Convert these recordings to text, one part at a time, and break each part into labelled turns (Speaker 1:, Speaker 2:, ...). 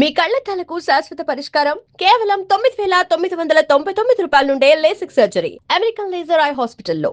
Speaker 1: మీ కళ్లద్దాలకు శాశ్వత పరిష్కారం కేవలం 9,999 రూపాయల నుండే LASIK surgery American laser eye హాస్పిటల్లో.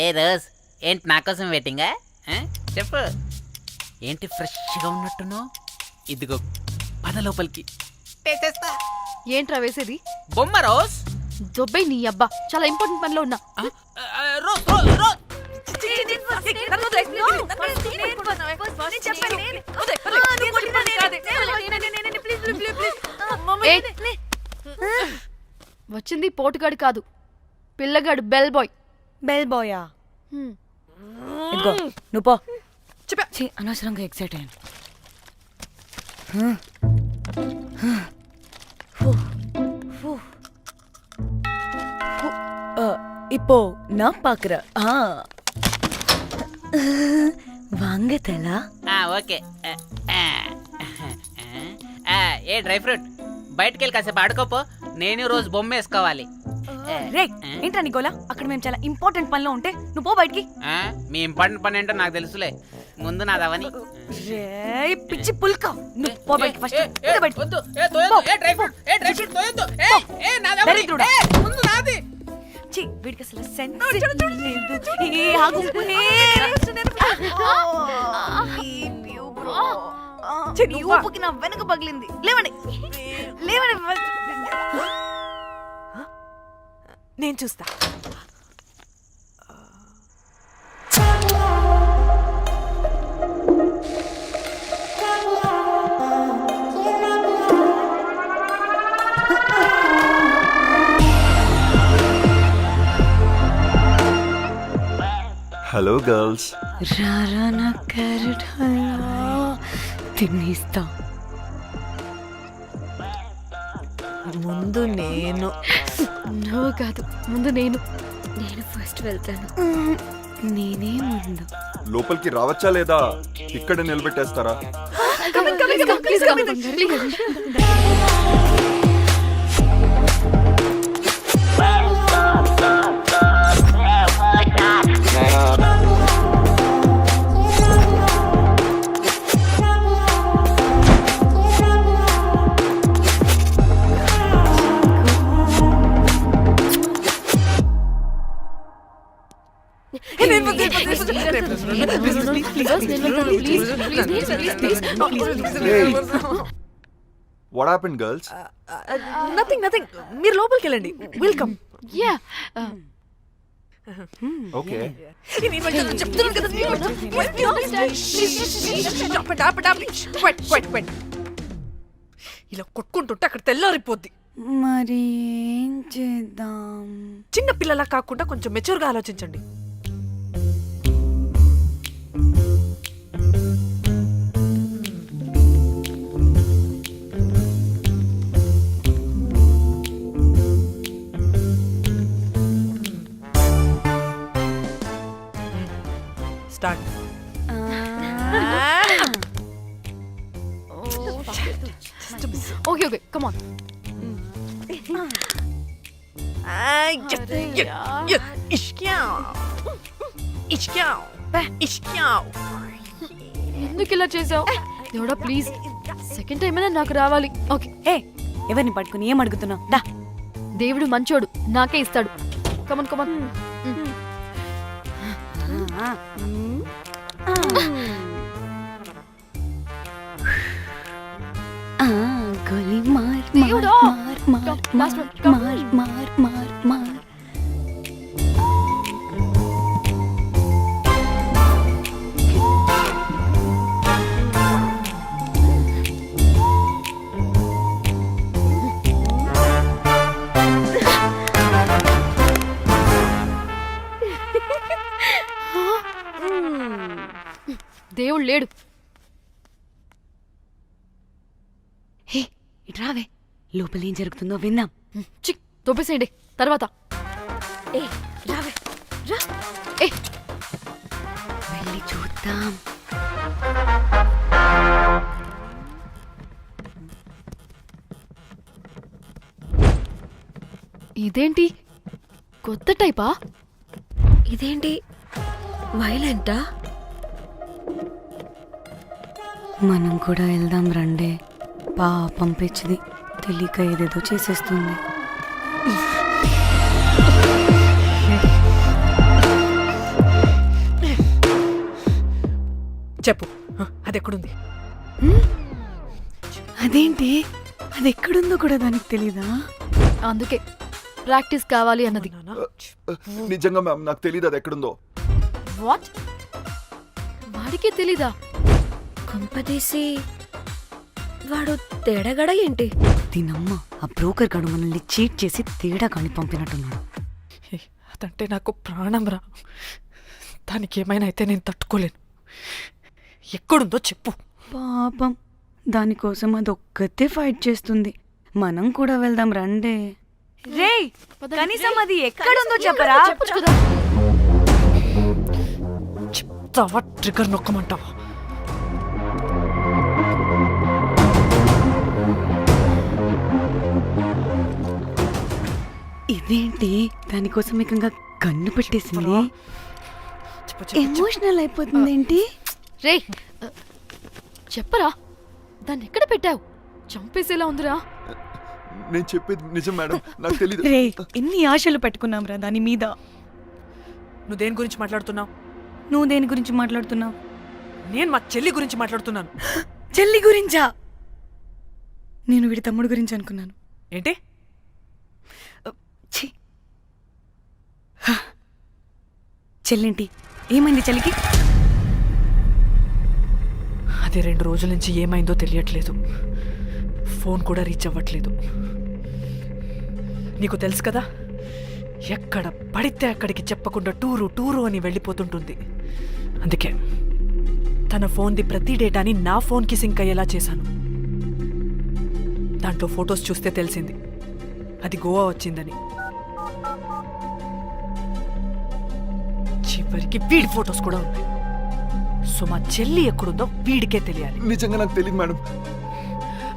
Speaker 2: ఏ రోజ్ ఏంటి నా కోసం వెయిటింగా? చెప్పు ఏంటి ఫ్రెష్గా ఉన్నట్టున్నావు? ఇదిగో పద లోపలికి తెస్తా.
Speaker 3: ఏంట్రా వేసేది?
Speaker 2: బొమ్మ రోజ్.
Speaker 3: దొబ్బై నీ అబ్బా, చాలా ఇంపార్టెంట్ పనిలో ఉన్నా.
Speaker 2: రోజ్ రోజ్ రోజ్
Speaker 3: వచ్చింది పోటుగాడు కాదు, పిల్లగాడు బెల్ బాయ్.
Speaker 4: బెల్ బాయా? ఇదిగో నువ్వు పో. అనవసరంగా ఎక్సైట్ అయ్యాను. இப்போ நான் பாக்குறேன். வாங்க தலா.
Speaker 2: ఓకే. ఏ డ్రై ఫ్రూట్ బయటకు వెళ్ళి కాసేపు ఆడుకోపో. నేను రోజు బొమ్మ వేసుకోవాలి.
Speaker 4: రే ఏంట్రా నికోలా, అక్కడ మేము చాలా ఇంపార్టెంట్ పనిలో ఉంటే నువ్వు పో బయటికి.
Speaker 2: మీ ఇంపార్టెంట్ పని ఏంటో నాకు తెలుసులే, ముందు నాదవని.
Speaker 4: రే పిచ్చి పుల్క, నువ్వు పో బయటికి ఫస్ట్. వీడికి అసలు సెన్స్ లేదు. ఏ ఆగు. ఈ ఊపుకి నా వెనక పగిలింది. లేవండి లేవండి, నేను చూస్తా.
Speaker 5: Hello girls.
Speaker 4: రారా నా క్యారెట్ హల్వా తినేస్తా. ముందు నేను.
Speaker 3: నువ్వు కాదు, ముందు నేను.
Speaker 4: నేను ఫస్ట్ వెళ్తాను. నేనే ముందు.
Speaker 5: లోపలికి రావచ్చా లేదా ఇక్కడ నిలబెట్టేస్తారా? What happened, girls?
Speaker 4: Nothing nothing. మీరు లోపలికి వెళ్ళండి. వెల్కమ్.
Speaker 3: యా.
Speaker 5: Okay.
Speaker 6: ఇలా కొట్టుకుంటుంటే అక్కడ తెల్లారిపోద్ది.
Speaker 4: మరి ఏం చేద్దాం?
Speaker 6: చిన్న పిల్లలా కాకుండా కొంచెం మెచ్యూర్గా ఆలోచించండి. Start.
Speaker 3: Okay okay, come on. ఎందుకు ఇలా చేసావు? దేవుడా ప్లీజ్, సెకండ్ టైం అయినా నాకు రావాలి. ఓకే.
Speaker 4: ఏ ఎవరిని పట్టుకుని ఏం అడుగుతున్నావు? దా.
Speaker 3: దేవుడు మంచోడు, నాకే ఇస్తాడు. Come on come on.
Speaker 4: గోలీ మార్
Speaker 3: దేవుడా.
Speaker 4: మార్ మార్ మార్ మార్ మార్ మార్.
Speaker 3: దేవుడు లేడు.
Speaker 4: హే ఇట్రావే, లోపల ఏం జరుగుతుందో విందాం.
Speaker 3: చి తోపేసేయండి తర్వాత.
Speaker 4: ఏ రావే రా,
Speaker 3: ఏ
Speaker 4: వెళ్ళి చూద్దాం.
Speaker 3: ఇదేంటి కొత్త టైపా?
Speaker 4: ఇదేంటి వైలెంటా? మనం కూడా వెళ్దాం రండే. పాపం పిచ్చిది, తెలియక ఏదేదో చేసేస్తుంది.
Speaker 6: చెప్పు, అది ఎక్కడుంది?
Speaker 4: అదేంటి, అది ఎక్కడుందో కూడా దానికి తెలీదా?
Speaker 3: అందుకే ప్రాక్టీస్ కావాలి అన్నది.
Speaker 6: నానా,
Speaker 5: నిజంగా మ్యామ్ నాకు తెలియదు అది ఎక్కడుందో.
Speaker 3: వాట్? వాడికే తెలీదా?
Speaker 4: కొంపదీసి వాడు తేడగడ ఏంటి? దీనమ్మ, ఆ బ్రోకర్ గడు మనల్ని చీట్ చేసి తేడా కాని పంపినట్టున్నాడు.
Speaker 6: హే, అదంటే నాకు ప్రాణం రా. దానికి ఏమైనా అయితే నేను తట్టుకోలేను. ఎక్కడుందో చెప్పు.
Speaker 4: పాపం, దానికోసం అదొక్కతే ఫైట్ చేస్తుంది. మనం కూడా వెళ్దాం రండే. రేయ్, కనీసం అది ఎక్కడుందో చెప్పరా?
Speaker 3: చెప్పొచ్చు కదా.
Speaker 6: చెప్తావా? ట్రిగర్ నొక్కమంటావా?
Speaker 4: ఇదేంటి, దానికోసం ఏకంగా కన్ను పెట్టేసింది.
Speaker 6: చెప్పు, చెప్పు,
Speaker 4: ఎమోషనల్ అయిపోతుంది ఏంటి?
Speaker 3: రే చెప్పరా, దాన్ని ఎక్కడ పెట్టావు? చంపేసేలా ఉందిరా.
Speaker 5: నేను చెప్పేది నిజం మేడం, నాకు తెలియదు.
Speaker 4: రే, ఎన్ని ఆశలు పెట్టుకున్నాం రా దాని మీద.
Speaker 6: నువ్వు దేని గురించి మాట్లాడుతున్నావు?
Speaker 4: నువ్వు దేని గురించి మాట్లాడుతున్నావు?
Speaker 6: నేను మా చెల్లి గురించి మాట్లాడుతున్నాను.
Speaker 4: చెల్లి గురించా? నేను వీడి తమ్ముడు గురించి అనుకున్నాను.
Speaker 6: ఏంటి?
Speaker 4: ఛీ. హ. చెల్లేంటి, ఏమైంది చెల్లికి?
Speaker 6: అది 2 రోజుల నుంచి ఏమైందో తెలియట్లేదు. ఫోన్ కూడా రీచ్ అవ్వట్లేదు. నీకు తెలుసు కదా, ఎక్కడ పడితే అక్కడికి చెప్పకుండా టూరు టూరు అని వెళ్ళిపోతుంటుంది. అందుకే తన ఫోన్ది ప్రతి డేటాని నా ఫోన్కి సింక్ అయ్యేలా చేశాను. దాంట్లో ఫొటోస్ చూస్తే తెలిసింది అది గోవా వచ్చిందని. చివరికి వీడి ఫొటోస్ కూడా ఉన్నాయి. సో మా చెల్లి ఎక్కడుందో వీడికే తెలియాలి.
Speaker 5: నిజంగా నాకు తెలియదు మేడం.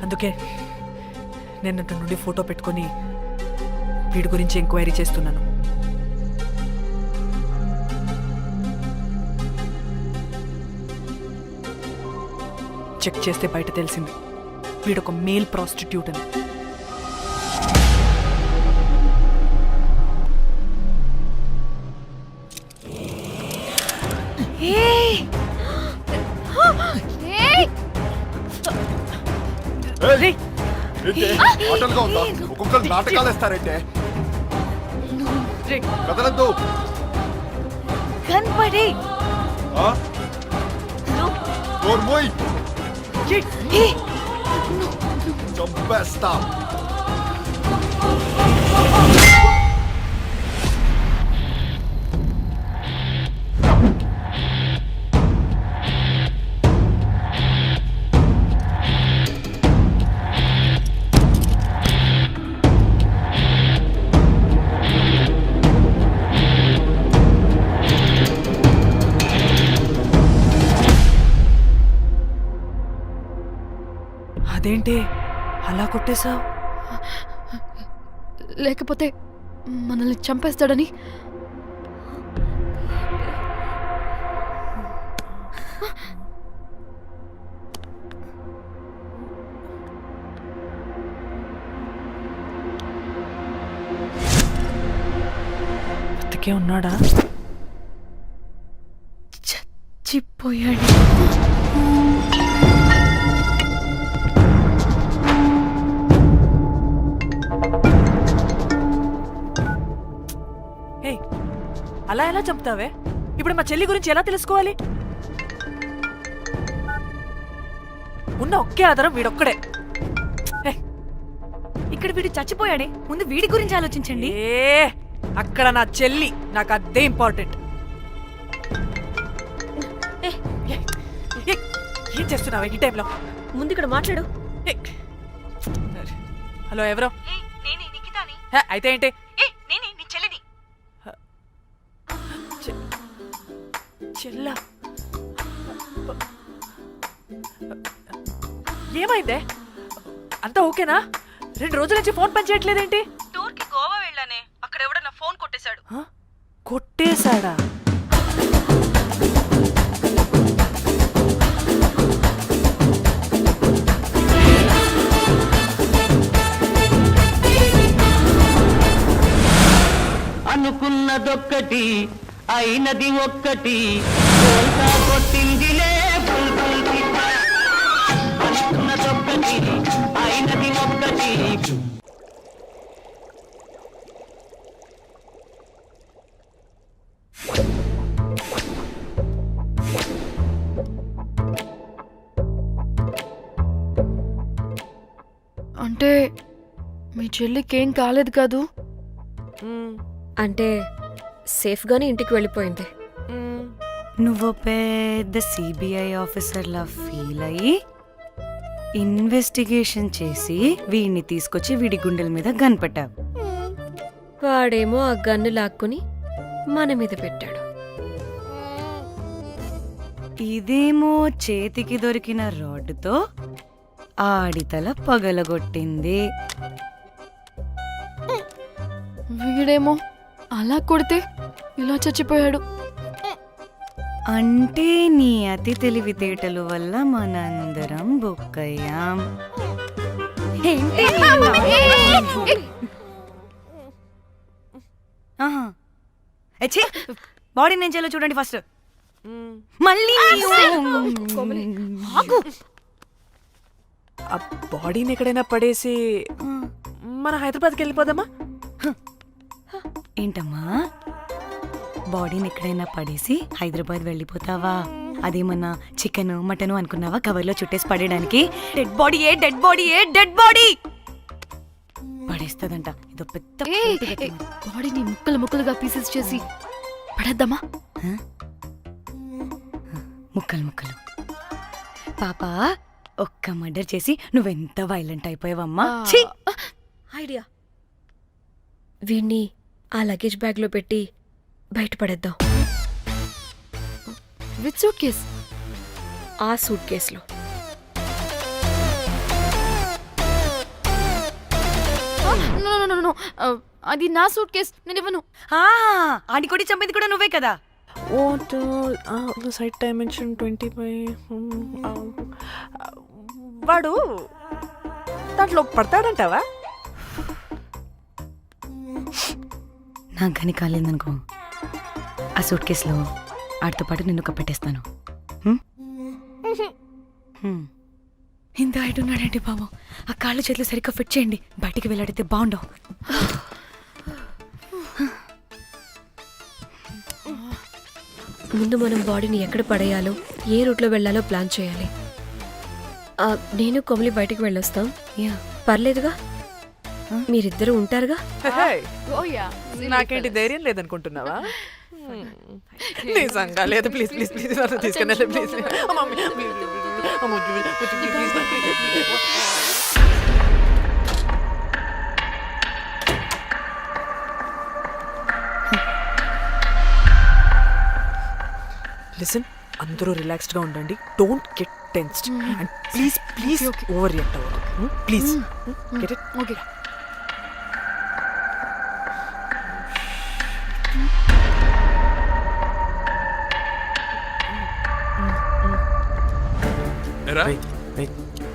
Speaker 6: అందుకే నేను అటు నుండి ఫోటో పెట్టుకొని వీడి గురించి ఎంక్వైరీ చేస్తున్నాను. చెక్ చేస్తే బయట తెలిసింది వీడొక మేల్ ప్రాస్టిట్యూట్ అని.
Speaker 5: ఆటలుగా ఉందా? ఒక్కొక్కరు నాటకాలు వేస్తారంటే కదలద్దు.
Speaker 4: కనపడి
Speaker 5: చంపేస్తా.
Speaker 6: అదేంటి అలా కొట్టేశావు?
Speaker 3: లేకపోతే మనల్ని చంపేస్తాడని.
Speaker 6: బతికే ఉన్నాడా?
Speaker 4: చచ్చిపోయాడు.
Speaker 6: అలా ఎలా చంపుతావే? ఇప్పుడు మా చెల్లి గురించి ఎలా తెలుసుకోవాలి? ఉన్న ఒకే ఆధారం వీడొక్కడే.
Speaker 4: ఇక్కడ వీడు చచ్చిపోయాడే, ముందు వీడి గురించి ఆలోచించండి.
Speaker 6: అక్కడ నా చెల్లి, నాకు అదే ఇంపార్టెంట్. ఏం చేస్తున్నావు ఈ టైంలో?
Speaker 7: ముందు ఇక్కడ మాట్లాడు.
Speaker 6: హలో, ఎవరో? హే, అయితే ఏంటి? చెల్లా, ఏమైందే? అంతా ఓకేనా? 2 రోజుల నుంచి ఫోన్ పని చేయట్లేదేంటి?
Speaker 7: టూర్ కి గోవా వెళ్ళానే, అక్కడ ఎవడో నా ఫోన్ కొట్టేశాడు.
Speaker 6: కొట్టేశాడా?
Speaker 8: అనుకున్నదొక్కటి అయినది ఒక్కటి బోల్తా కొట్టిందిలే బుల్బుల్ పిట్ట. అనుకున్నదొక్కటి అయినది ఒక్కటి.
Speaker 3: అంటే మీ చెల్లికేం కాలేదు కాదు?
Speaker 7: అంటే సేఫ్ గానే ఇంటికి వెళ్ళిపోయింది.
Speaker 4: నువ్వు పెద్ద సిబిఐ ఆఫీసర్లా ఫీల్ అయ్యి ఇన్వెస్టిగేషన్ చేసి వీడిని తీసుకొచ్చి వీడి గుండెల మీద కనిపెట్టావు.
Speaker 7: వాడేమో ఆ గన్ను లాక్కుని మన మీద పెట్టాడు.
Speaker 4: ఇదేమో చేతికి దొరికిన రాడ్డుతో ఆడితల పగలగొట్టింది.
Speaker 3: వీడేమో అలా కొడితే ఇలా చచ్చిపోయాడు.
Speaker 4: అంటే నీ అతి తెలివితేటలు వల్ల మనందరం బొక్కయ్యాం. ఏంటి? ఆహా. ఏ ఛీ! బాడీ నేను చేయాలో చూడండి ఫస్ట్. మళ్ళీ
Speaker 3: ఆగు.
Speaker 6: ఆ బాడీని ఎక్కడైనా పడేసి మన హైదరాబాద్కి వెళ్ళిపోదామా?
Speaker 4: ఏంటమ్మా, బాడీని ఎక్కడైనా పడేసి హైదరాబాద్ వెళ్ళిపోతావా? అదేమన్నా చికెన్ మటన్ అనుకున్నావా కవర్లో చుట్టేసి పడేయడానికి? డెడ్ బాడీ ఏ డెడ్ బాడీ ఏ డెడ్ బాడీ పడేస్తుందంట. ఇదో పెద్ద
Speaker 3: బాడీని ముక్కలు ముక్కలుగా పీసెస్ చేసి పడేద్దామా?
Speaker 4: ముక్కలు ముక్కలు. పాప, ఒక్క మర్డర్ చేసి నువ్వెంత వైలెంట్ అయిపోయావమ్మా. ఛీ!
Speaker 7: ఐడియా, వీణ్ణి ఆ లగేజ్ బ్యాగ్ లో పెట్టి బయటపడేద్దాం.
Speaker 3: With suitcase?
Speaker 7: ఆ సూట్ కేసులో.
Speaker 3: అది నా సూట్ కేస్, నేను ఇవ్వను.
Speaker 4: ఆడి కొట్టి చంపేది కూడా నువ్వే కదా.
Speaker 6: Site dimension 25. వాడు దాంట్లో పడతాడంటావా?
Speaker 4: నాకు కానీ కాలేదనుకో, ఆ సూట్ కేసులో ఆడితో పాటు నిన్ను కప్పెట్టేస్తాను. ఇంత హైట్ ఉన్నాడంటే బాబు, ఆ కాళ్ళు చేతులు సరిగ్గా ఫిట్ చేయండి. బయటికి వెళ్ళాడితే బాగుండవు.
Speaker 7: ముందు మనం బాడీని ఎక్కడ పడేయాలో, ఏ రూట్లో వెళ్ళాలో ప్లాన్ చేయాలి. నేను కొమలి బయటికి వెళ్ళొస్తాం. పర్లేదుగా, మీరిద్దరూ ఉంటారుగా.
Speaker 6: నాకేంటి ధైర్యం లేదనుకుంటున్నావా? నిజంగా లేదు. ప్లీజ్ ప్లీజ్ ప్లీజ్ తీసుకెళ్ళండి ప్లీజ్. లిసన్, అందరూ రిలాక్స్డ్ గా ఉండండి. Don't get tensed and please please overreact అవ్వదు. Please get it?
Speaker 3: Okay.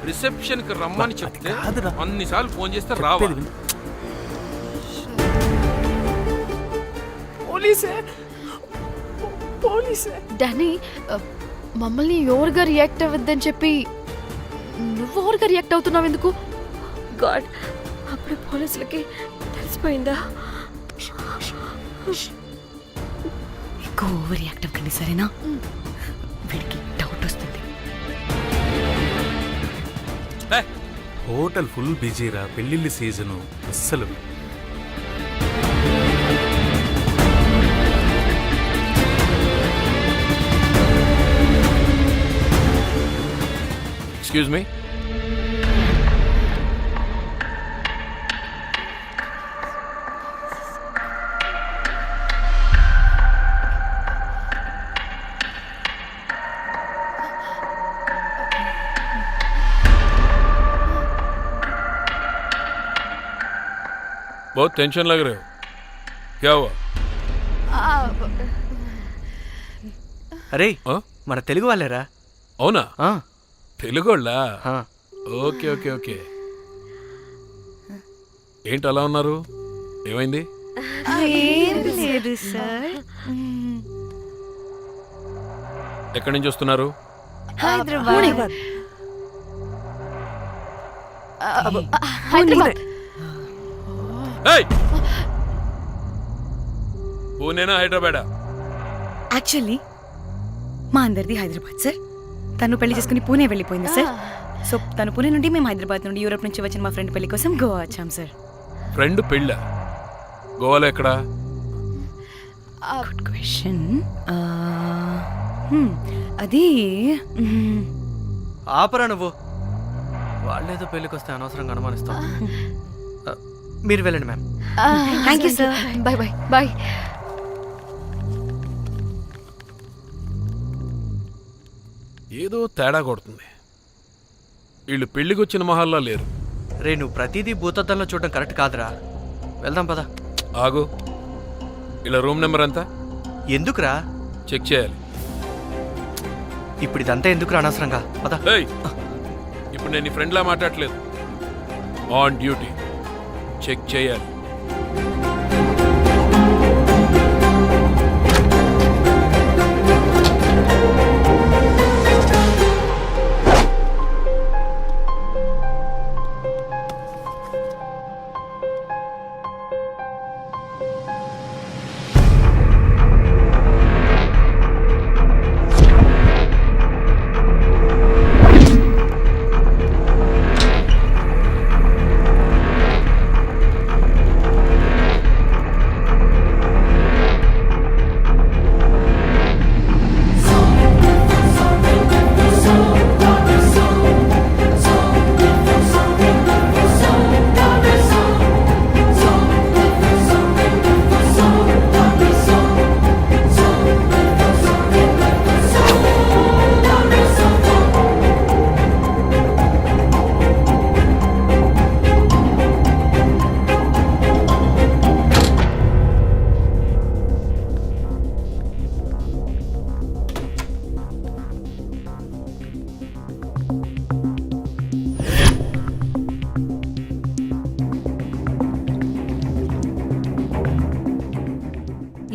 Speaker 9: Reception కి రమ్మని చెప్తే అన్నిసార్లు ఫోన్ చేస్తే రావా?
Speaker 6: పోలీసే పోలీసే.
Speaker 3: డానీ, మమ్మల్ని ఎవరుగా రియాక్ట్ అవ్వద్దని చెప్పి నువ్వు ఎవరుగా రియాక్ట్ అవుతున్నావు ఎందుకు?
Speaker 7: గాడ్, అప్పుడు పోలీసులకి తెలిసిపోయిందా?
Speaker 4: ఎక్కువ ఓవర్ రియాక్ట్ అవ్వకండి, సరేనా? వీడికి డౌట్ వస్తుంది.
Speaker 10: హోటల్ ఫుల్ బిజీరా, పెళ్ళిళ్ళ సీజను అస్సలు.
Speaker 9: एक्सक्यूज मी बहुत टेंशन लग रहे हो, क्या हुआ?
Speaker 11: అరే
Speaker 9: ఆ?
Speaker 11: మన తెలుగు వాళ్ళేరా
Speaker 9: అవునా?
Speaker 11: ఆ,
Speaker 9: తెలుగోళ్ళా?
Speaker 11: ఆ.
Speaker 9: Okay okay okay. ఏంటి అలా ఉన్నారు? ఏమైంది?
Speaker 4: ఏం లేదు సార్.
Speaker 9: ఎక్కడి నుంచి వస్తున్నారు?
Speaker 4: హైదరాబాద్.
Speaker 3: హైదరాబాద్.
Speaker 9: ఏయ్! పూణేనా హైదరాబాదా?
Speaker 4: యాక్చువల్లీ మా అందరిది హైదరాబాద్ సార్. తను పెళ్లి చేసుకుని పూణే వెళ్ళిపోయింది సార్. సో తను పూణే నుండి మేము హైదరాబాద్ నుండి యూరోప్ నుంచి వచ్చిన మా ఫ్రెండ్ పెళ్లి కోసం గోవా వచ్చాం సార్.
Speaker 9: ఫ్రెండ్ పెళ్ళ గోవాలో ఎక్కడా?
Speaker 4: Good question. అది
Speaker 11: ఆపరా నువ్వు. వాళ్ళేదో పెళ్ళికి వస్తే అనవసరంగా అనుమానిస్తాం. మీరు వెళ్ళండి ma'am.
Speaker 4: Thank you sir.
Speaker 3: Bye bye bye.
Speaker 9: ఏదో తేడా కొడుతుంది. వీళ్ళు పెళ్ళికి వచ్చిన మహల్లా లేరు.
Speaker 11: రే నువ్వు ప్రతిదీ భూతద్దంలో చూడడం కరెక్ట్ కాదురా. వెళ్దాం పదా.
Speaker 9: ఆగు, ఇలా రూమ్ నెంబర్ ఎంత?
Speaker 11: ఎందుకురా?
Speaker 9: చెక్ చేయాలి.
Speaker 11: ఇప్పుడు ఇదంతా ఎందుకురా అనవసరంగా? పదా.
Speaker 9: ఏయ్! ఇప్పుడు నేను నీ ఫ్రెండ్లా మాట్లాడట్లేదు. ఆన్ డ్యూటీ చెక్ చేయాలి.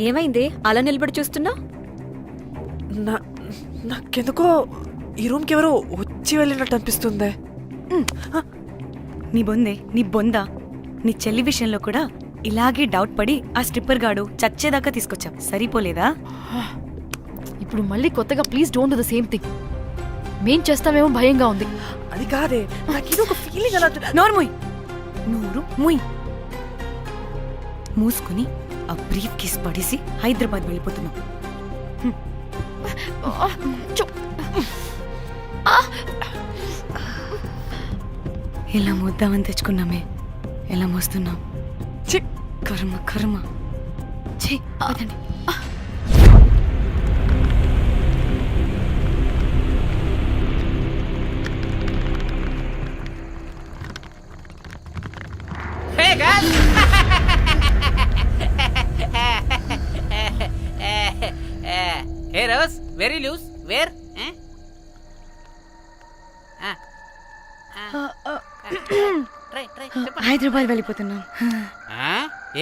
Speaker 7: ఏమైంది అలా నిలబడి చూస్తున్నా?
Speaker 6: నాకెందుకో ఈ రూమ్కి ఎవరో వచ్చి వెళ్ళినట్టు అనిపిస్తుంది.
Speaker 4: నీ బొందా నీ చెల్లి విషయంలో కూడా ఇలాగే డౌట్ పడి ఆ స్ట్రిప్పర్ గాడు చచ్చేదాకా తీసుకొచ్చాం. సరిపోలేదా?
Speaker 3: ఇప్పుడు మళ్ళీ కొత్తగా please don't do the same thing. మేం చేస్తామేమో భయంగా ఉంది.
Speaker 6: అది కాదే, నాకేదో ఒక ఫీలింగ్ అలా.
Speaker 4: నోరు ముయ్. మూసుకుని ఆ బ్రీఫ్ కేస్ పడేసి హైదరాబాద్ వెళ్ళిపోతున్నాం. ఎలా మోద్దామని తెచ్చుకున్నామే, ఎలా మోస్తున్నాం. కర్మ కర్మ. అదండి.
Speaker 2: Hey guys! Hey Rose, very loose. Where? Try.
Speaker 4: Hyderabad వెళ్ళిపోతున్నాం.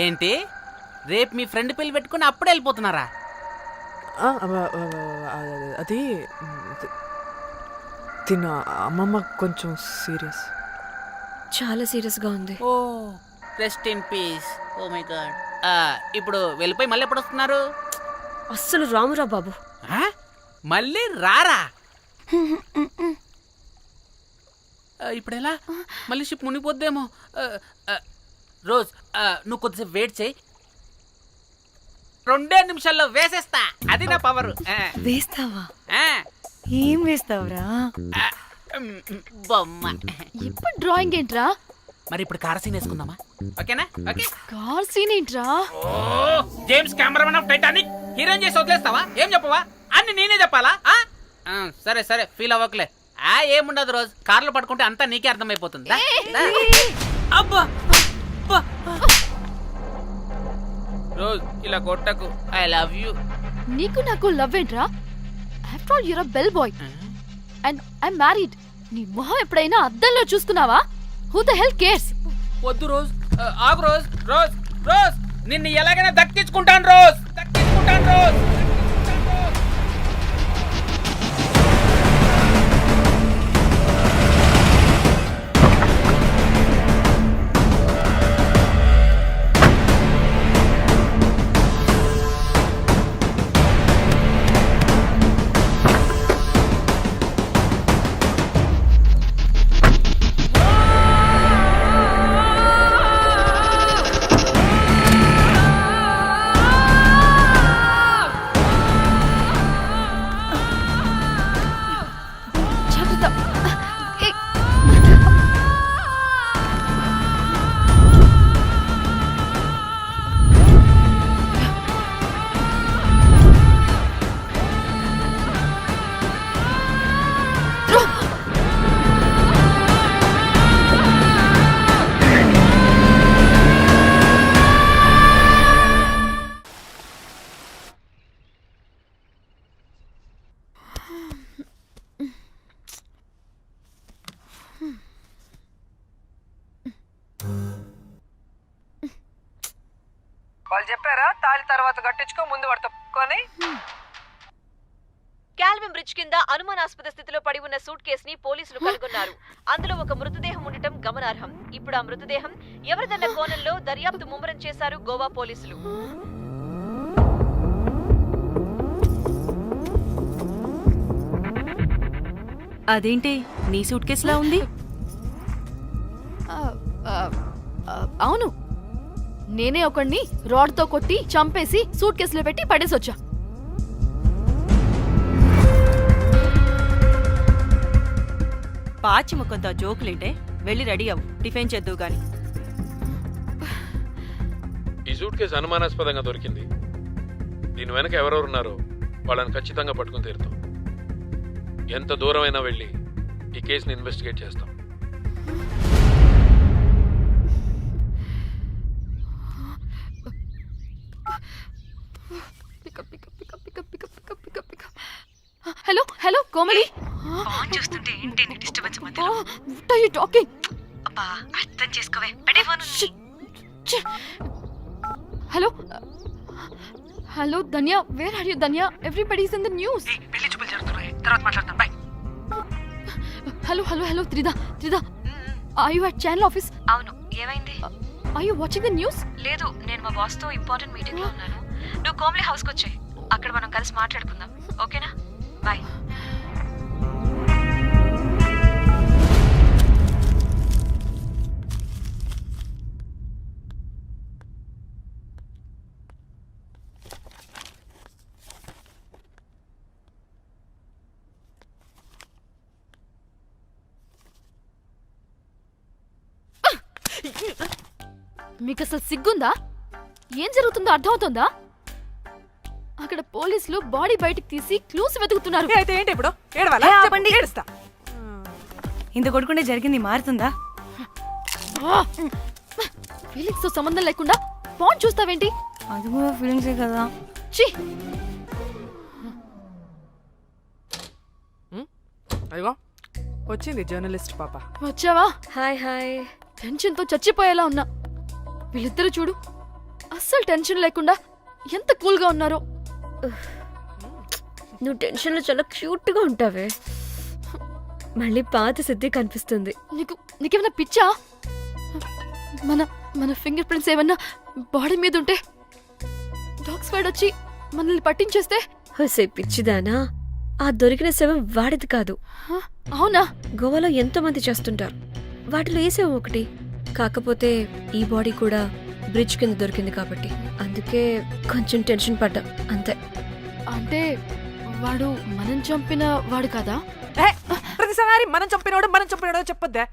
Speaker 2: ఏంటి? రేపు మీ ఫ్రెండ్ పెళ్లి పెట్టుకుని అప్పుడే వెళ్ళిపోతున్నారా?
Speaker 6: అది తిన్న అమ్మమ్మ కొంచెం సీరియస్.
Speaker 7: చాలా సీరియస్ గా ఉంది.
Speaker 2: Oh rest in peace. Oh my god. ఇప్పుడు వెళ్ళిపోయి మళ్ళీ ఎప్పుడు వస్తున్నారు?
Speaker 7: అస్సలు రామురా బాబు.
Speaker 2: మళ్ళీ రారా? ఇప్పుడు ఎలా? మళ్ళీ షిప్ మునిగిపోద్దేమో. రోజ్, నువ్వు కొద్దిసేపు వెయిట్ చేయి. 2 నిమిషాల్లో వేసేస్తా. అది నా పవర్.
Speaker 4: వేస్తావా? ఏం వేస్తావురా?
Speaker 2: బొమ్మ.
Speaker 3: ఇప్పుడు డ్రాయింగ్ ఏంట్రా?
Speaker 2: మరి ఇప్పుడు కార్ సీన్ వేసుకుందామా? ఓకేనా? ఓకే.
Speaker 3: కార్ సీన్ ఏంట్రా?
Speaker 2: Oh James cameraman of Titanic heroine చేసి వదిలేస్తావా? ఏం చెప్పవా? అన్ని నేనే చెప్పాలా? సరే సరే ఫీల్ అవ్వకలే. ఏముండదు రోజు కార్లో పట్టుకుంటే అంతా నీకే అర్థమైపోతుంది. అబ్బా రోజ్ ఇలా కొట్టకు. I love you.
Speaker 3: నీకు నాకు లవ్ ఏంట్రా? After all your a bell boy and I married. నీ మొహం ఎప్పుడైనా అద్దంలో చూసుకున్నావా? Who the hell cares?
Speaker 2: వద్దు రోజ్. ఆగు రోజ్. రోజ్ రోజ్ నిన్ను ఎలాగైనా దక్కించుకుంటాను రోజ్. దక్కించుకుంటాను రోజ్.
Speaker 3: జాగ్రత్త. ఏ,
Speaker 6: వాళ్ళు చెప్పారా తాళి తర్వాత కట్టించుకో ముందు పడుకొని.
Speaker 1: కాల్విన్ బ్రిడ్జ్ కింద అనుమానాస్పద స్థితిలో పడి ఉన్న సూట్ కేసుని పోలీసులు కనుగొన్నారు. అందులో ఒక మృతదేహం ఉండటం గమనార్హం. ఇప్పుడు ఆ మృతదేహం ఎవరిదన్న కోణంలో దర్యాప్తు ముమ్మరం చేశారు గోవా పోలీసులు.
Speaker 4: అదేంటి నీ సూట్ కేసులా ఉంది?
Speaker 3: ఆ, ఆ, ఆ, అవును, నేనే ఒకడిని రాడ్తో కొట్టి చంపేసి సూట్ కేసులో పెట్టి పడేసొచ్చా.
Speaker 4: పాచి ముఖంతో జోకులేంటే వెళ్ళి రెడీ అవ్వు, టిఫిన్ చేద్దువు గాని.
Speaker 9: ఈ సూట్ కేసు అనుమానాస్పదంగా దొరికింది. దీని వెనక ఎవరెవరు ఉన్నారో వాళ్ళని ఖచ్చితంగా పట్టుకుని తీరుతాం. ఎంత దూరమైనా వెళ్ళి ఈ కేసుని ఇన్వెస్టిగేట్ చేస్తాం.
Speaker 3: Hello hello Komali.
Speaker 4: ఫోన్ చూస్తుంటే ఏంటి నీ డిస్టర్బెన్స్ మధ్యలో?
Speaker 3: What are you talking?
Speaker 4: అబ్బా అర్థం చేసుకోవే, పెట్టే phone.
Speaker 3: Hello hello Dhanya, where are you Dhanya? Everybody is in the news.
Speaker 6: పెళ్లి చూపులు జరుగుతున్నాయి, తర్వాత మాట్లాడతాను. Bye.
Speaker 3: Hello hello hello Tridha Tridha, are you at channel office?
Speaker 4: అవును, ఏమైంది?
Speaker 3: Are you watching the news?
Speaker 4: లేదు, నేను మా బాస్ తో ఇంపార్టెంట్ మీటింగ్ లో ఉన్నాను. నువ్వు కోమ్లీ హౌస్ కి వచ్చాయి, అక్కడ మనం కలిసి మాట్లాడుకుందాం. ఓకేనా? బాయ్.
Speaker 3: మీకు అసలు సిగ్గుందా? ఏం జరుగుతుందో అర్థమవుతుందా? అక్కడ పోలీసులు బాడీ బయటికి తీసి క్లూస్ వెతుకుతున్నారు.
Speaker 6: అయితే ఏంటి ఇప్పుడు? ఏడవాలా?
Speaker 4: ఆపండి.
Speaker 6: ఏడుస్తా.
Speaker 4: ఇంత కొడుకుంటే జరిగింది మారుతుందా?
Speaker 3: ఫీలింగ్స్ తో సంబంధం లేకుండా ఫోన్ చూస్తావేంటి?
Speaker 4: అది కూడా ఫీలింగ్సే కదా.
Speaker 3: ఛీ,
Speaker 6: అదిగో వచ్చింది జర్నలిస్ట్ పాప.
Speaker 3: వచ్చావా?
Speaker 7: Hi hi.
Speaker 3: టెన్షన్ తో చచ్చిపోయేలా ఉన్నా. వీళ్ళిద్దరూ చూడు, అస్సలు టెన్షన్ లేకుండా ఎంత కూల్ గా ఉన్నారో.
Speaker 7: నువ్వు టెన్షన్లో చాలా క్యూట్గా ఉంటావే. మళ్ళీ పాత సిద్ధి కనిపిస్తుంది.
Speaker 3: నీకేమైనా పిచ్చా? మన మన ఫింగర్ ప్రింట్స్ ఏమన్నా బాడీ మీద ఉంటే డాగ్ స్క్వాడ్ వచ్చి మనల్ని పట్టించేస్తే?
Speaker 7: హోసే పిచ్చిదానా, ఆ దొరికిన శవం వాడిది కాదు.
Speaker 3: అవునా?
Speaker 7: గోవాలో ఎంతో మంది చేస్తుంటారు, వాటిలో ఏ శవం ఒకటి. కాకపోతే ఈ బాడీ కూడా బ్రిడ్జ్ కింద దొరికింది కాబట్టి అందుకే కొంచెం టెన్షన్ పడ్డా అంతే.
Speaker 3: అంటే వాడు మనం చంపిన వాడు కదా?
Speaker 6: ప్రతిసారి మనం చంపినాడో చెప్పొద్దే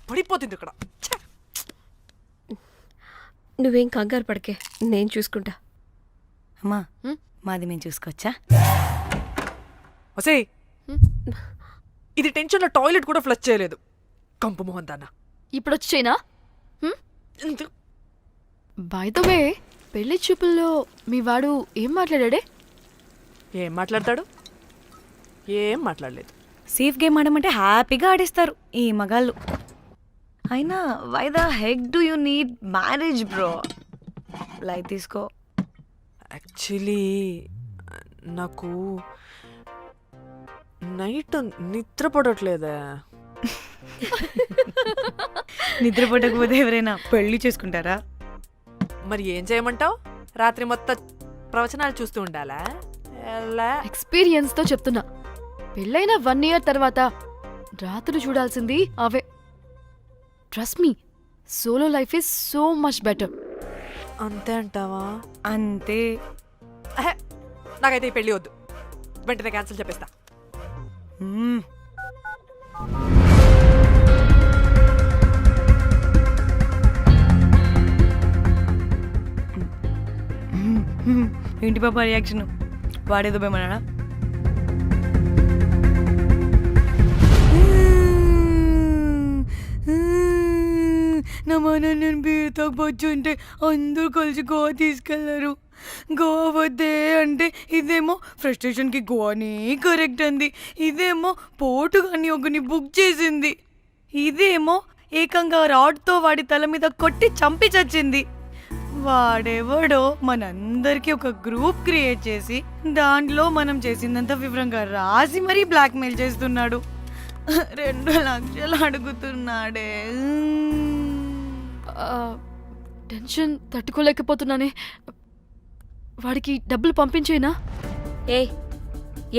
Speaker 6: పడిపోతుంది ఇక్కడ. ఛే!
Speaker 7: నువ్వేం కంగారు పడకే, నేను చూసుకుంటా.
Speaker 4: అమ్మా మాది మేము చూసుకోవచ్చా?
Speaker 6: ఒసేయ్, ఇది టెన్షన్లో టాయిలెట్ కూడా ఫ్లష్ చేయలేదు. కంపు మోహన్ దాన్న.
Speaker 3: ఇప్పుడు వచ్చేనా? బై ద వే, పెళ్లి చూపుల్లో మీ వాడు ఏం మాట్లాడాడే?
Speaker 6: ఏం మాట్లాడతాడు? ఏం మాట్లాడలేదు.
Speaker 4: సేఫ్ గేమ్ ఆడమంటే హ్యాపీగా ఆడిస్తారు ఈ మగాళ్ళు. అయినా why the heck do you need marriage bro? Light తీసుకో.
Speaker 6: యాక్చువల్లీ నాకు నైట్ నిద్ర పడట్లేదా?
Speaker 4: నిద్రపోటకపోతే ఎవరైనా పెళ్లి చేసుకుంటారా?
Speaker 6: మరి ఏం చేయమంటావు? రాత్రి మొత్తం ప్రవచనాలు చూస్తూ ఉండాలా?
Speaker 3: ఎక్స్పీరియన్స్ తో చెప్తున్నా, పెళ్ళైన 1 year తర్వాత రాత్రులు చూడాల్సింది అవే. Trust me, solo life is so much better.
Speaker 6: అంతే అంటావా?
Speaker 4: అంతే.
Speaker 6: నాకైతే ఈ పెళ్లి వద్దు, వెంటనే క్యాన్సిల్ చెప్పేస్తా.
Speaker 4: ఏంటి పాప రియాక్షన్? వాడేదో భయమన్నాడా? నా మన నేను బీరుతో వచ్చుంటే అందరూ కలిసి గోవా తీసుకెళ్లారు. గోవా వద్దే అంటే ఇదేమో ఫ్రస్ట్రేషన్కి గోవానే కరెక్ట్ అంది, ఇదేమో పోటుగాని ఒకని బుక్ చేసింది, ఇదేమో ఏకంగా రాడ్తో వాడి తల మీద కొట్టి చంపి చచ్చింది. వాడెవడో మనందరికీ ఒక గ్రూప్ క్రియేట్ చేసి దాంట్లో మనం చేసిందంత వివరంగా రాసి మరీ బ్లాక్మెయిల్ చేస్తున్నాడు. 2 లక్షలు అడుగుతున్నాడే.
Speaker 3: టెన్షన్ తట్టుకోలేకపోతున్నానే. వాడికి డబ్బులు పంపించేనా?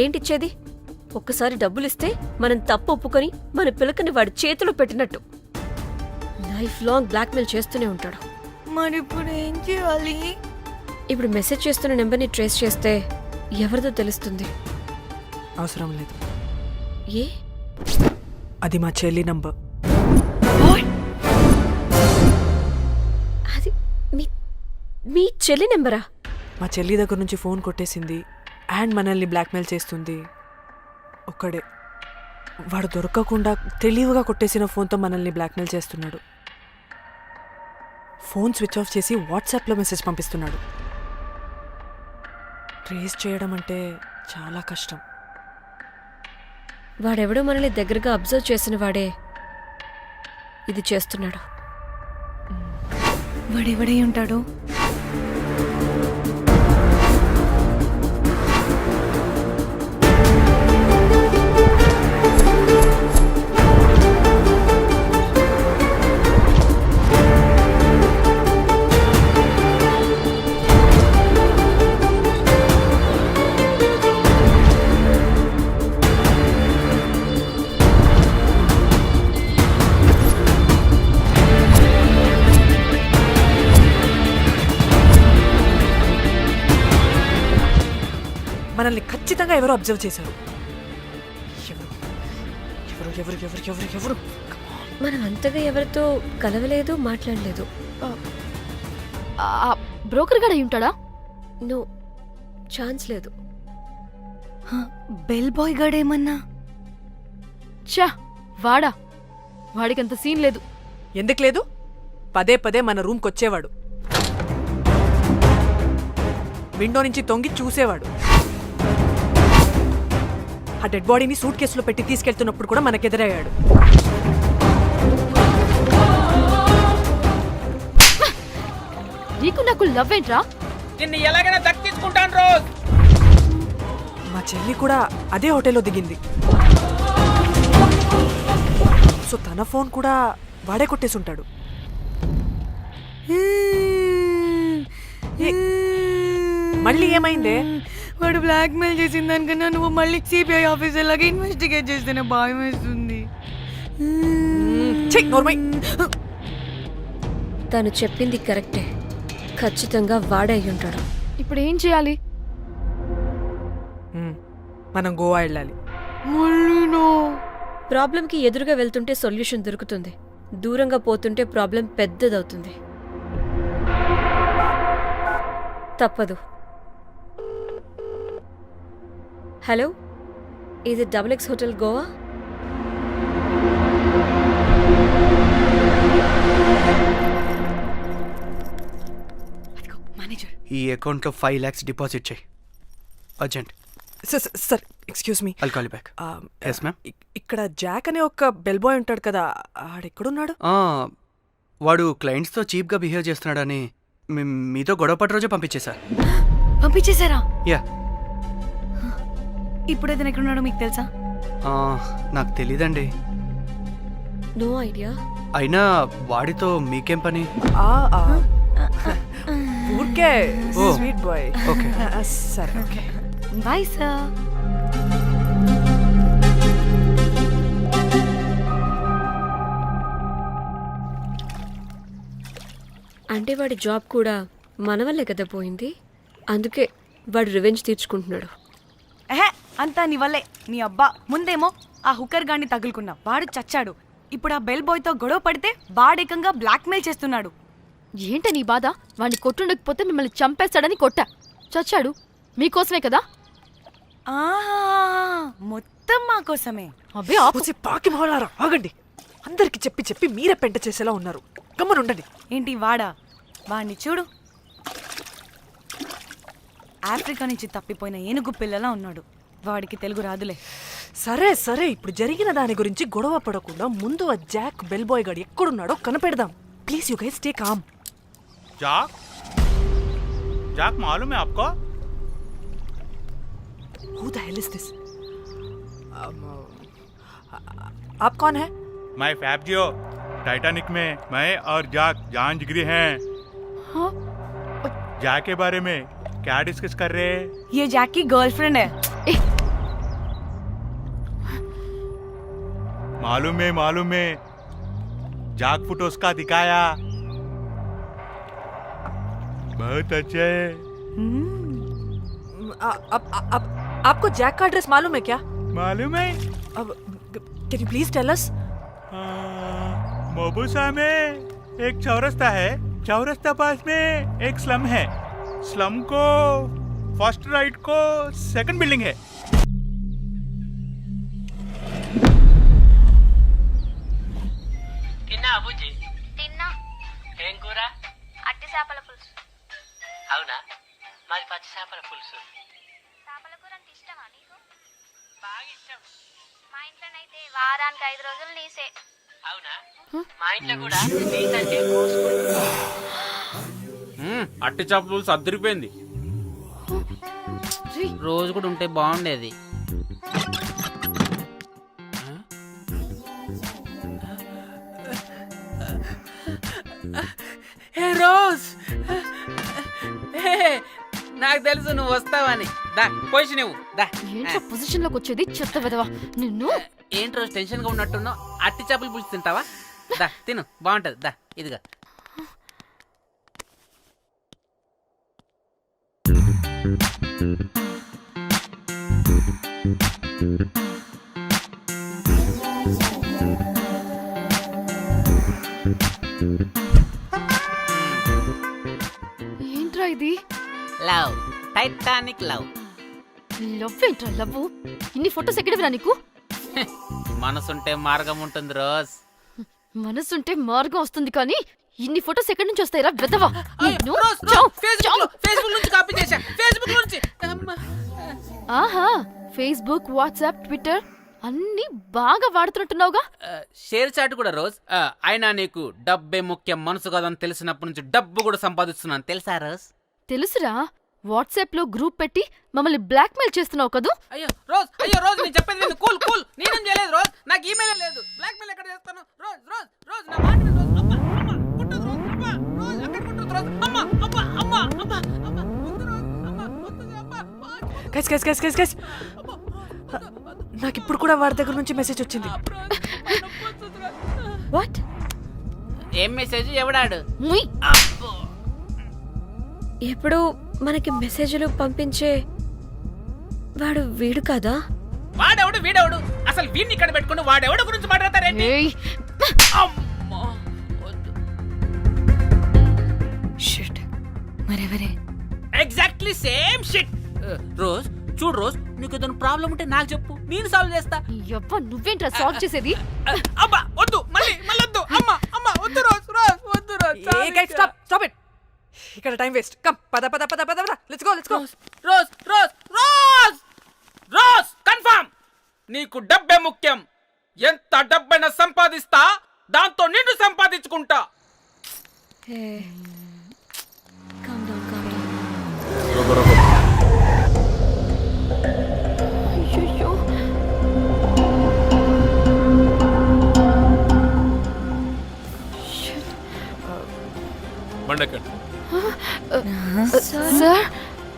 Speaker 7: ఏంటిచ్చేది? ఒక్కసారి డబ్బులిస్తే మనం తప్పు ఒప్పుకొని మన పిలకని వాడి చేతిలో పెట్టినట్టు. లైఫ్ లాంగ్ బ్లాక్మెయిల్ చేస్తూనే ఉంటాడు.
Speaker 4: మరి ఇప్పుడు ఏం చేయాలి?
Speaker 7: ఇప్పుడు మెసేజ్ చేస్తున్న నెంబర్ని ట్రేస్ చేస్తే ఎవరిదో తెలుస్తుంది.
Speaker 6: అవసరం లేదు,
Speaker 7: ఏ?
Speaker 6: అది మా చెల్లి నంబర్.
Speaker 7: అది మీ చెల్లి నెంబరా?
Speaker 6: మా చెల్లి దగ్గర నుంచి ఫోన్ కొట్టేసింది అండ్ మనల్ని బ్లాక్మెయిల్ చేస్తుంది. ఒక్కడే, వాడు దొరకకుండా తెలివిగా కొట్టేసిన ఫోన్తో మనల్ని బ్లాక్మెయిల్ చేస్తున్నాడు. ఫోన్ స్విచ్ ఆఫ్ చేసి వాట్సాప్లో మెసేజ్ పంపిస్తున్నాడు. ట్రేస్ చేయడం అంటే చాలా కష్టం.
Speaker 7: వాడెవడో మనల్ని దగ్గరగా అబ్జర్వ్ చేసిన వాడే ఇది చేస్తున్నాడు.
Speaker 4: వాడెవడై ఉంటాడు?
Speaker 6: మనల్ని ఖచ్చితంగా ఎవరో అబ్జర్వ్ చేశారు. ఎవరు ఎవరు ఎవరు ఎవరు ఎవరు?
Speaker 7: మనం అంతగా ఎవరితో కలవలేదు, మాట్లాడలేదు.
Speaker 3: బ్రోకర్ గడ ఉంటాడా?
Speaker 7: నో, ఛాన్స్ లేదు.
Speaker 4: బెల్ బాయ్ గాడేమన్నా?
Speaker 3: చా, వాడా? వాడికంత సీన్ లేదు.
Speaker 6: ఎందుకు లేదు? పదే పదే మన రూమ్కి వచ్చేవాడు, విండో నుంచి తొంగి చూసేవాడు. ఆ డెడ్ బాడీని సూట్ కేసులో పెట్టి తీసుకెళ్తున్నప్పుడు కూడా మనకెదురయ్యాడు.
Speaker 3: నీకు నాకు లవ్ ఏంట్రా?
Speaker 2: నిన్ను ఎలాగైనా దక్కించుకుంటాను రోజ్.
Speaker 6: మా చెల్లి కూడా అదే హోటల్లో దిగింది. సో తన ఫోన్ కూడా వాడే కొట్టేసుంటాడు. మళ్ళీ ఏమైందే?
Speaker 4: వాడు బ్లాక్మెయిల్ చేసిన దానికన్నా నువ్వు మళ్ళీ సిబిఐ ఆఫీసర్ లాగా ఇన్వెస్టిగేట్ చేస్తేనే భయం వేస్తుంది.
Speaker 7: తను చెప్పింది కరెక్టే, ఖచ్చితంగా వాడే అయి ఉంటాడు.
Speaker 3: ఇప్పుడు ఏం చేయాలి?
Speaker 6: మనం గోవా వెళ్ళాలి.
Speaker 4: మళ్ళీ
Speaker 7: ప్రాబ్లంకి ఎదురుగా వెళ్తుంటే సొల్యూషన్ దొరుకుతుంది, దూరంగా పోతుంటే ప్రాబ్లం పెద్దదవుతుంది. తప్పదు. హలో, ఇది XX హోటల్ గోవా?
Speaker 4: మేనేజర్,
Speaker 11: ఈ అకౌంట్లో 5 lakhs డిపాజిట్ చేయి urgent.
Speaker 6: Sir excuse me.
Speaker 11: I'll call back. Yes ma'am.
Speaker 6: ఇక్కడ జాక్ అనే ఒక బెల్ బాయ్ ఉంటాడు కదా, ఆడెక్కడున్నాడు?
Speaker 11: వాడు క్లయింట్స్తో చీప్గా బిహేవ్ చేస్తున్నాడని మీతో గొడవ పడి రోజే పంపించేశా.
Speaker 4: పంపించేశారా?
Speaker 11: యా.
Speaker 4: ఇప్పుడు అతను ఎక్కడున్నాడో మీకు తెలుసా?
Speaker 11: నాకు తెలీదండి.
Speaker 7: No idea.
Speaker 11: అయినా వాడితో మీకేం పని?
Speaker 6: ఊరికే
Speaker 11: ఓ.
Speaker 6: Sweet boy.
Speaker 11: ఓకే.
Speaker 6: సరే ఓకే.
Speaker 4: Bye sir.
Speaker 7: అంటే వాడి జాబ్ కూడా మన వల్లే కదా పోయింది, అందుకే వాడు రివెంజ్ తీర్చుకుంటున్నాడు.
Speaker 4: అంతా నీ వల్లే. నీ అబ్బా ముందేమో ఆ హుకర్ గాన్ని తగులుకున్నా, వాడు చచ్చాడు. ఇప్పుడు ఆ బెల్ బాయ్తో గొడవ పడితే వాడేకంగా బ్లాక్మెయిల్ చేస్తున్నాడు.
Speaker 3: ఏంట నీ బాధ? వాడిని కొట్టుండకపోతే మిమ్మల్ని చంపేస్తాడని కొట్టా. చచ్చాడు మీకోసమే కదా.
Speaker 4: మొత్తం మా కోసమే.
Speaker 3: అబ్బే ఆపు.
Speaker 6: పాకి మొహలారా, ఆగండి. అందరికి చెప్పి చెప్పి మీరే పెంట చేసేలా ఉన్నారు. గమ్మనుండండి.
Speaker 4: ఏంటి వాడా? వాడిని చూడు, ఆఫ్రికా నుంచి తప్పిపోయిన ఏనుగు పిల్లలా ఉన్నాడు. వాడికి తెలుగు రాదులే.
Speaker 6: సరే సరే, ఇప్పుడు జరిగిన దాని గురించి గొడవ పడకుండా ముందు ఆ జాక్ బెల్ బాయ్ గాడు ఎక్కడున్నాడో కనిపెడదాం. Please you guys take calm.
Speaker 10: जाक जाक मालूम है आपको?
Speaker 6: Who the hell is this? आप कौन है?
Speaker 10: मैं फैब्जियो। टाइटैनिक में मैं और जाक जान जिगरी हैं। जाक के बारे में क्या डिस्कस कर रहे हैं?
Speaker 4: ये जैक की गर्लफ्रेंड है.
Speaker 10: मालूम है जाक फोटोस का दिखाया, बहुत अच्छे है।
Speaker 6: आपको जैक का एड्रेस मालूम है क्या?
Speaker 10: मालूम है।
Speaker 6: अब can you please tell us?
Speaker 10: Mombasa में एक चौरस्ता है, चौरस्ता पास में एक स्लम है, स्लम को फर्स्ट राइट को सेकंड बिल्डिंग है।
Speaker 8: తిన్నా అబుజ్జి?
Speaker 12: తిన్నా.
Speaker 8: ఏం కూర?
Speaker 12: అట్టి చేపల పులుసు.
Speaker 8: అవునా, మాది పచ్చి చేపల పులుసు.
Speaker 12: చేపల కూర అంటే ఇష్టమా నీకు?
Speaker 8: బాగా ఇష్టం.
Speaker 12: మా ఇంట్లోనైతే వారానికి 5 రోజులు నీసే.
Speaker 8: అవునా, మా ఇంట్లో కూడా నీకంటే కోసుకుంటా.
Speaker 2: అట్టి చేపల సర్దిరిపోయింది. రోజు కూడా ఉంటే బాగుండేది. హే రోజ్, నాకు తెలుసు నువ్వు వస్తావని. దా పొజిషన్ ఇవ్వు. దా.
Speaker 3: ఏంట్రా పొజిషన్ లోకి వచ్చేది? చెత్త వెదవా నిన్ను.
Speaker 2: ఏంటి రోజు టెన్షన్ గా ఉన్నట్టున్నావు? అట్టి చేపలు పులుసు తింటావా? దా తిను, బాగుంటది. దా ఇదిగా.
Speaker 3: ఏంట్రా ఇది?
Speaker 2: Love, Titanic love.
Speaker 3: లవ్ ఏంట్రా లవ్? ఇన్ని ఫొటోస్ ఎక్కడవిరా నీకు?
Speaker 2: మనసుంటే మార్గం ఉంటుంది రోజ్.
Speaker 3: మనసుంటే మార్గం వస్తుంది కానీ ఇన్ని ఫొటోస్ ఎక్కడి నుంచి వస్తాయిరా వెదవా?
Speaker 2: ఫేస్బుక్ నుంచి కాపీ చేశా. ఫేస్బుక్ నుంచి.
Speaker 3: ఆహా, ఫేస్బుక్, వాట్సాప్, ట్విట్టర్ అన్ని బాగా వాడుతున్నట్టున్నావుగా.
Speaker 2: షేర్ చాట్ కూడా రోజ్. అయినా నీకు డబ్బే ముఖ్యం, మనసు కాదని తెలిసినప్పటి నుంచి డబ్బు కూడా సంపాదిస్తున్నాను తెలుసా రోజ్?
Speaker 3: తెలుసురా, వాట్సాప్ లో గ్రూప్ పెట్టి మమ్మల్ని బ్లాక్మెయిల్ చేస్తున్నావు కదూ.
Speaker 2: అయ్యో రోజ్ నేను చెప్పేది విను. Cool cool. నేనేం చేయలేదు రోజ్, నాకు ఈమెయిల్ లేదు. బ్లాక్మెయిల్ ఎక్కడ చేస్తాను? రోజ్ రోజ్ రోజ్ నా మాట విను రోజ్. అబ్బా అమ్మా కుట్టదు రోజ్. అబ్బా రోజ్ అక్కడ కుట్టదు రోజ్. అమ్మా అబ్బా అమ్మా అబ్బా అమ్మా వద్దు రోజ్. అమ్మా వద్దు అబ్బా.
Speaker 6: గైస్ నాకు ఇప్పుడు కూడా వాడి దగ్గర నుంచి మెసేజ్ వచ్చింది.
Speaker 7: వాట్?
Speaker 2: ఏం మెసేజ్? ఎవడాడు?
Speaker 3: ముయ్.
Speaker 7: ఎప్పుడు మనకి మెసేజ్లు పంపించే వాడు వీడు కాదా?
Speaker 2: వాడెవడు వీడెవడు అసలు వీడిని ఇక్కడ పెట్టుకుని వాడెవడు గురించి మాట్లాడతారేంటి
Speaker 3: ఏయ్,
Speaker 2: అమ్మా, వద్దు.
Speaker 4: షిట్ మరెవరే?
Speaker 2: Exactly same shit. రోజ్ చూడు రోజ్, నీకు ఏదైనా ప్రాబ్లం ఉంటే నాకు చెప్పు, నేను సాల్వ్ చేస్తా.
Speaker 3: యవ్వ నువ్వేంట్రా సాల్వ్ చేసేది?
Speaker 2: అబ్బా వద్దు, మళ్ళీ వద్దు. అమ్మా అమ్మా వద్దు రోజ్, రోజ్ వద్దు రోజ్.
Speaker 6: Stop it. ఇక్కడ టైం వేస్ట్. కమ్ పద పద పద పద పద. Let's go.
Speaker 2: Rose Rose Rose rose confirm. నీకు డబ్బే ముఖ్యం. ఎంత డబ్బైనా సంపాదిస్తా, దాంతో నిన్ను సంపాదించుకుంటా.
Speaker 3: అయ్యయ్యో.
Speaker 9: బండెక్కండి,
Speaker 3: సార్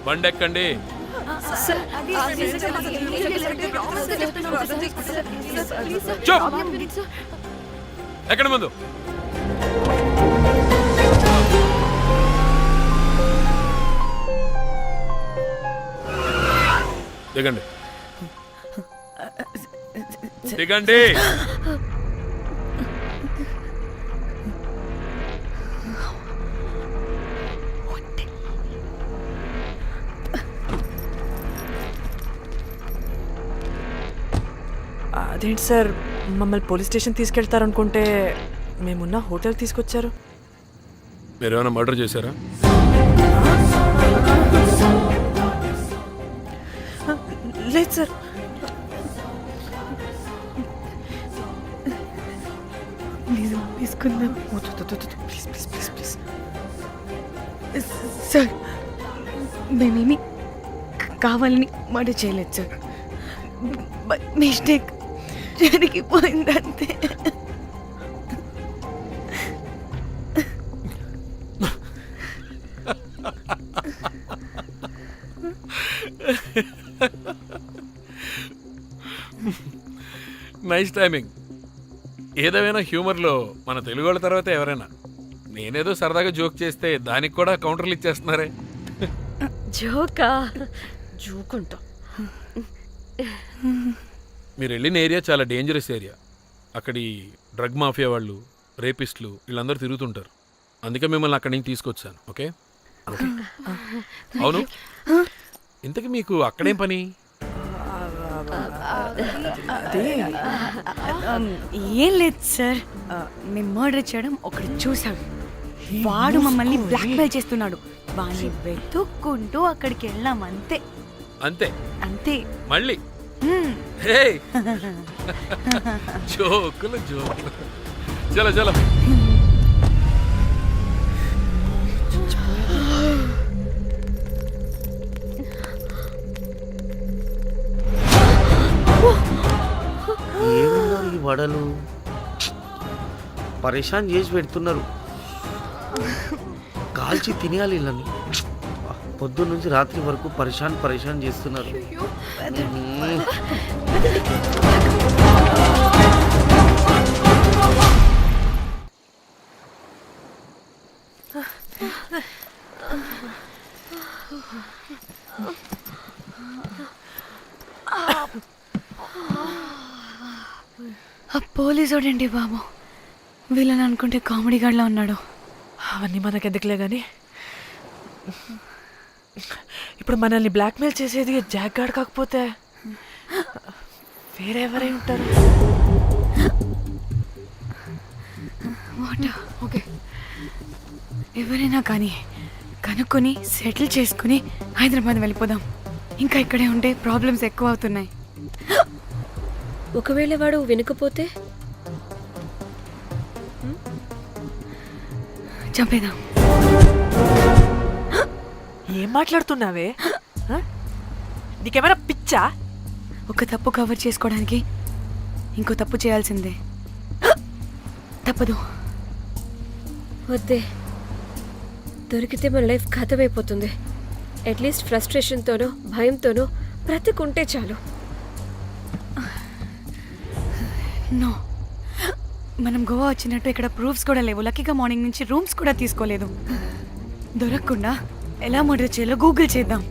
Speaker 9: బండెక్కండి. చూప్, ఎక్కడ ముందు. దిగండి దిగండి.
Speaker 6: అదేంటి సార్, మమ్మల్ని పోలీస్ స్టేషన్ తీసుకెళ్తారనుకుంటే మేమున్న హోటల్ తీసుకొచ్చారు.
Speaker 9: మీరేమైనా మర్డర్ చేశారా?
Speaker 6: లేదు సార్.
Speaker 4: నిజం తీసుకుందాం.
Speaker 6: Please please please please.
Speaker 4: Sir మేమేమి కావాలని మర్డర్ చేయలేదు సార్. మిస్టేక్ జరిగిపోయిందంతే.
Speaker 9: Nice timing. ఏదేమైనా హ్యూమర్లో మన తెలుగు వాళ్ళ తర్వాత ఎవరైనా. నేనేదో సరదాగా జోక్ చేస్తే దానికి కూడా కౌంటర్లు ఇచ్చేస్తున్నారే.
Speaker 7: జోకా? జోకుంటా.
Speaker 9: మీరు వెళ్ళిన ఏరియా చాలా డేంజరస్ ఏరియా. అక్కడి డ్రగ్ మాఫియా వాళ్ళు, రేపిస్టులు వీళ్ళందరూ తిరుగుతుంటారు. అందుకే మిమ్మల్ని అక్కడి నుంచి తీసుకొచ్చాను. ఓకే? అవును, ఇంతకీ మీకు అక్కడేం పని?
Speaker 4: ఏం లేదు సార్, మేము మర్డర్ చేయడం ఒకడు చూశాడు. వాడు మమ్మల్ని బ్లాక్మెయిల్ చేస్తున్నాడు. వాడిని వెతుక్కుంటూ అక్కడికి వెళ్ళాం. అంతే
Speaker 9: అంతే
Speaker 4: అంతే.
Speaker 9: మళ్ళీ హే జోకులు జోకులు. చలో చలో.
Speaker 13: ఏమున్నారు ఈ వడలు, పరేషాన్ చేసి పెడుతున్నారు. కాల్చి తినేయాలి వీళ్ళని. పొద్దున్న నుంచి రాత్రి వరకు పరేషాన్ చేస్తున్నారు.
Speaker 4: పోలీసు వాడండి బాబు. వీళ్ళని అనుకుంటే కామెడీ గాడ్లా ఉన్నాడు.
Speaker 6: అవన్నీ మనకెందుకులే కానీ, ఇప్పుడు మనల్ని బ్లాక్మెయిల్ చేసేది జాక్ గార్డ్ కాకపోతే వేరే ఎవరై ఉంటారు?
Speaker 4: ఓకే, ఎవరైనా కానీ కనుక్కొని సెటిల్ చేసుకుని హైదరాబాద్ వెళ్ళిపోదాం. ఇంకా ఇక్కడే ఉంటే ప్రాబ్లమ్స్ ఎక్కువ అవుతున్నాయి.
Speaker 7: ఒకవేళ వాడు వినకపోతే
Speaker 4: చంపేదాం.
Speaker 6: ఏం మాట్లాడుతున్నావే? నీకేమైనా పిచ్చా?
Speaker 4: ఒక తప్పు కవర్ చేసుకోవడానికి ఇంకో తప్పు చేయాల్సిందే. తప్పదు.
Speaker 7: వద్దే, దొరికితే మన లైఫ్ ఖతమైపోతుంది. అట్లీస్ట్ ఫ్రస్ట్రేషన్తోనో భయంతోనో బ్రతుకుంటే చాలు.
Speaker 4: నో, మనం గోవా వచ్చినట్టు ఇక్కడ ప్రూఫ్స్ కూడా లేవు. లక్కీగా మార్నింగ్ నుంచి రూమ్స్ కూడా తీసుకోలేదు. దొరకకుండా ఎలా మర్డర్ చేయాలో గూగుల్ చేద్దాం.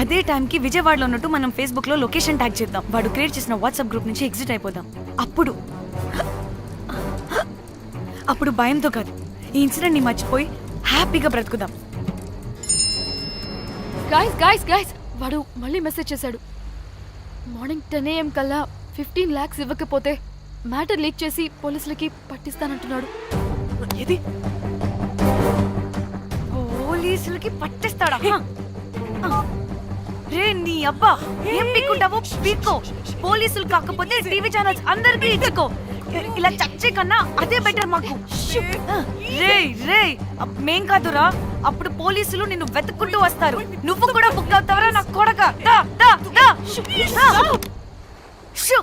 Speaker 4: అదే టైంకి విజయవాడలో ఉన్నట్టు మనం ఫేస్బుక్ లో లొకేషన్ ట్యాగ్ చేద్దాం. వాడు క్రియేట్ చేసిన వాట్సాప్ గ్రూప్ నుంచి ఎగ్జిట్ అయిపోదాం. అప్పుడు భయంతో కాదు, ఈ ఇన్సిడెంట్ ని మర్చిపోయి హ్యాపీగా బ్రతుకుదాం.
Speaker 3: గాయస్ గాయస్ గాయస్ వాడు మళ్ళీ మెసేజ్ చేశాడు. మార్నింగ్ 10 AM కల్లా 15 lakhs ఇవ్వకపోతే మ్యాటర్ లీక్ చేసి పోలీసులకి పట్టిస్తానంటున్నాడు.
Speaker 6: ఏది?
Speaker 4: పోలీసులకి పట్టిస్తాడా? రే నీ అబ్బా, ఏం పీక్కుంటావో పీక్కో. పోలీసులు కాకపోతే టీవీ ఛానల్స్ అందరికీ ఇచ్చుకో. ఇలా చచ్చే కన్నా అదే బెటర్ మాకు. రే రే మేం కాదురా, అప్పుడు పోలీసులు నిన్ను వెతుక్కుంటూ వస్తారు. నువ్వు కూడా బుక్ అవుతావరా నా కొడక. దా దా దా షూ.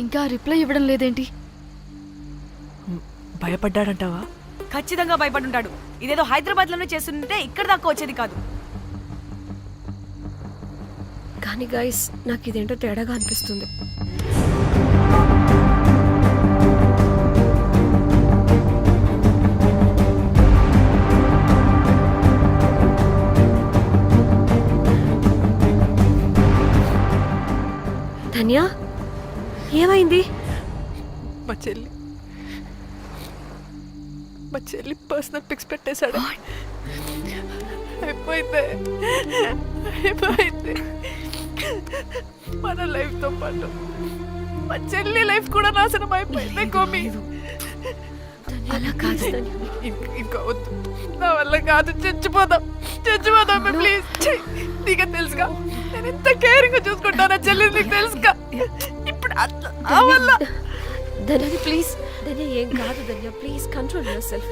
Speaker 3: ఇంకా రిప్లై ఇవ్వడం లేదేంటి?
Speaker 6: భయపడ్డాడంటావా?
Speaker 4: ఖచ్చితంగా భయపడుంటాడు. ఇదేదో హైదరాబాద్ లోనే చేస్తుంటే ఇక్కడ దాకా వచ్చేది కాదు.
Speaker 7: కానీ గైస్ నాకు ఇదేంటో తేడాగా అనిపిస్తుంది. ధన్య, ఏమైంది?
Speaker 6: మా చెల్లి పర్సనల్ పిక్స్ పెట్టేశాడు. అయిపోయింది. మన లైఫ్ తో పాటు మా చెల్లి లైఫ్ కూడా నాశనం అయిపోయింది. గోమి,
Speaker 7: అలా కాదు.
Speaker 6: ఇంకా వద్దు, నా వల్ల కాదు. చచ్చిపోదాం ప్లీజ్. నీకు తెలుసుగా నేను ఎంత కేరింగ్ చూసుకుంటానా చెల్లి, నీకు తెలుసుగా. ఇప్పుడు ఆ వల్ల
Speaker 7: ధన్య ప్లీజ్. ధన్య ఏం కాదు. ధన్య ప్లీజ్ కంట్రోల్ యువర్ సెల్ఫ్.